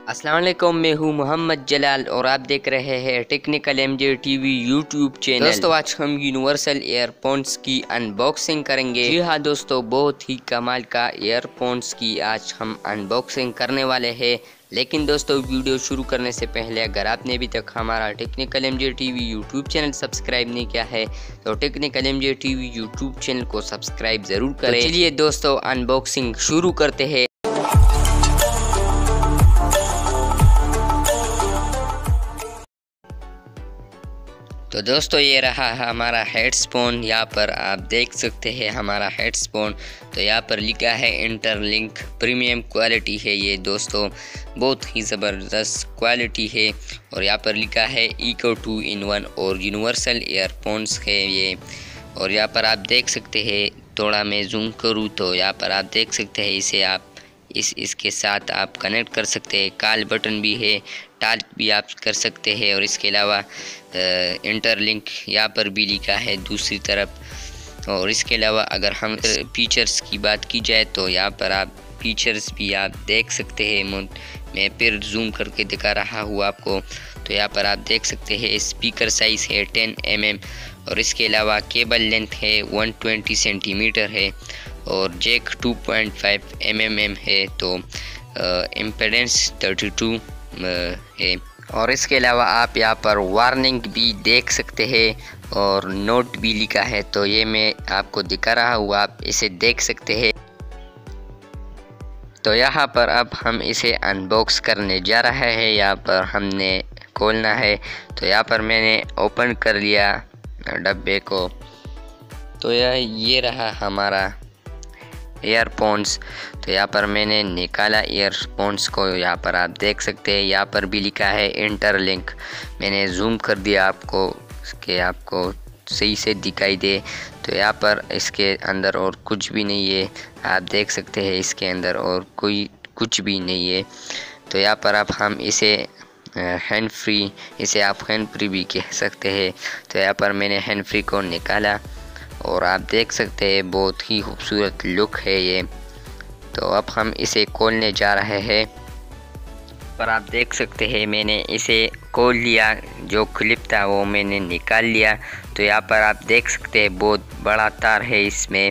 अस्सलाम वालेकुम, मैं हूँ मोहम्मद जलाल और आप देख रहे हैं technical MJ TV YouTube channel. दोस्तों आज हम यूनिवर्सल ईयरफोन्स की अनबॉक्सिंग करेंगे। जी हाँ दोस्तों, बहुत ही कमाल का ईयरफोन्स की आज हम अनबॉक्सिंग करने वाले हैं। लेकिन दोस्तों वीडियो शुरू करने से पहले अगर आपने अभी तक हमारा technical MJ TV YouTube channel subscribe नहीं किया है तो technical MJ TV YouTube channel को सब्सक्राइब जरूर करें। तो चलिए दोस्तों अनबॉक्सिंग शुरू करते हैं। तो दोस्तों ये रहा हमारा हेडस्पोन। यहाँ पर आप देख सकते हैं हमारा हेडस्पोन। तो यहाँ पर लिखा है इंटरलिंक प्रीमियम क्वालिटी है ये दोस्तों, बहुत ही ज़बरदस्त क्वालिटी है। और यहाँ पर लिखा है इको 2-in-1 और यूनिवर्सल ईयरफोन्स है ये। और यहाँ पर आप देख सकते हैं, थोड़ा मैं जूम करूँ तो यहाँ पर आप देख सकते हैं इसे आप इसके साथ आप कनेक्ट कर सकते हैं। कॉल बटन भी है, टॉक भी आप कर सकते हैं। और इसके अलावा इंटरलिंक यहाँ पर भी लिखा है दूसरी तरफ। और इसके अलावा अगर हम फीचर्स की बात की जाए तो यहाँ पर आप फीचर्स भी आप देख सकते हैं। मैं फिर जूम करके दिखा रहा हूँ आपको। तो यहाँ पर आप देख सकते हैं स्पीकर साइज़ है 10 mm और इसके अलावा केबल लेंथ है 120 सेंटीमीटर है और जैक 2.5 mm है। तो इम्पीडेंस 32 है। और इसके अलावा आप यहाँ पर वार्निंग भी देख सकते हैं और नोट भी लिखा है। तो ये मैं आपको दिखा रहा हूँ, आप इसे देख सकते हैं। तो यहाँ पर अब हम इसे अनबॉक्स करने जा रहे हैं। यहाँ पर हमने खोलना है। तो यहाँ पर मैंने ओपन कर लिया डब्बे को। तो ये रहा हमारा ईयरफोन्स। तो यहाँ पर मैंने निकाला ईयरफोन्स को। यहाँ पर आप देख सकते हैं, यहाँ पर भी लिखा है इंटरलिंक। मैंने जूम कर दिया आपको कि आपको सही से दिखाई दे। तो यहाँ पर इसके अंदर और कुछ भी नहीं है, आप देख सकते हैं इसके अंदर और कुछ भी नहीं है। तो यहाँ पर अब हम इसे हैंड फ्री, इसे आप हैंड फ्री भी कह सकते हैं। तो यहाँ पर मैंने हैंड फ्री को निकाला और आप देख सकते हैं बहुत ही खूबसूरत लुक है ये। तो अब हम इसे खोलने जा रहे हैं। पर आप देख सकते हैं मैंने इसे खोल लिया, जो क्लिप था वो मैंने निकाल लिया। तो यहाँ पर आप देख सकते हैं बहुत बड़ा तार है इसमें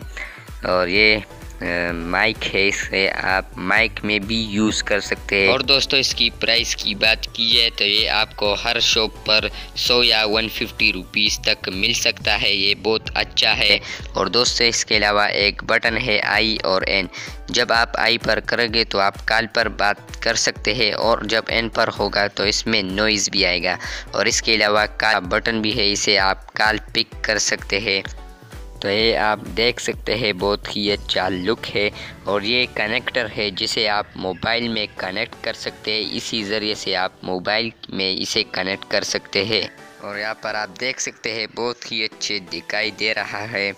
और ये माइक है, इसे आप माइक में भी यूज़ कर सकते हैं। और दोस्तों इसकी प्राइस की बात की जाए तो ये आपको हर शॉप पर 100 या 150 रुपीज़ तक मिल सकता है। ये बहुत अच्छा है। और दोस्तों इसके अलावा एक बटन है आई और एन। जब आप आई पर करोगे तो आप कॉल पर बात कर सकते हैं और जब एन पर होगा तो इसमें नॉइज़ भी आएगा। और इसके अलावा कॉल बटन भी है, इसे आप कॉल पिक कर सकते हैं। तो ये आप देख सकते हैं बहुत ही अच्छा लुक है। और ये कनेक्टर है जिसे आप मोबाइल में कनेक्ट कर सकते हैं। इसी ज़रिए से आप मोबाइल में इसे कनेक्ट कर सकते हैं। और यहाँ पर आप देख सकते हैं बहुत ही अच्छे दिखाई दे रहा है।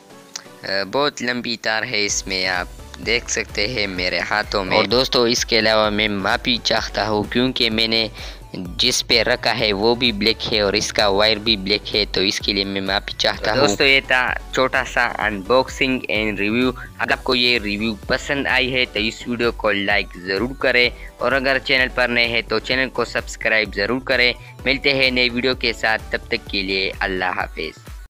बहुत लंबी तार है इसमें, आप देख सकते हैं मेरे हाथों में। और दोस्तों इसके अलावा मैं माफ़ी चाहता हूँ क्योंकि मैंने जिस पे रखा है वो भी ब्लैक है और इसका वायर भी ब्लैक है, तो इसके लिए मैं माफ़ी चाहता हूँ। दोस्तों ये था छोटा सा अनबॉक्सिंग एंड रिव्यू। अगर आपको ये रिव्यू पसंद आई है तो इस वीडियो को लाइक ज़रूर करें और अगर चैनल पर नए हैं तो चैनल को सब्सक्राइब ज़रूर करें। मिलते हैं नए वीडियो के साथ, तब तक के लिए अल्लाह हाफिज़।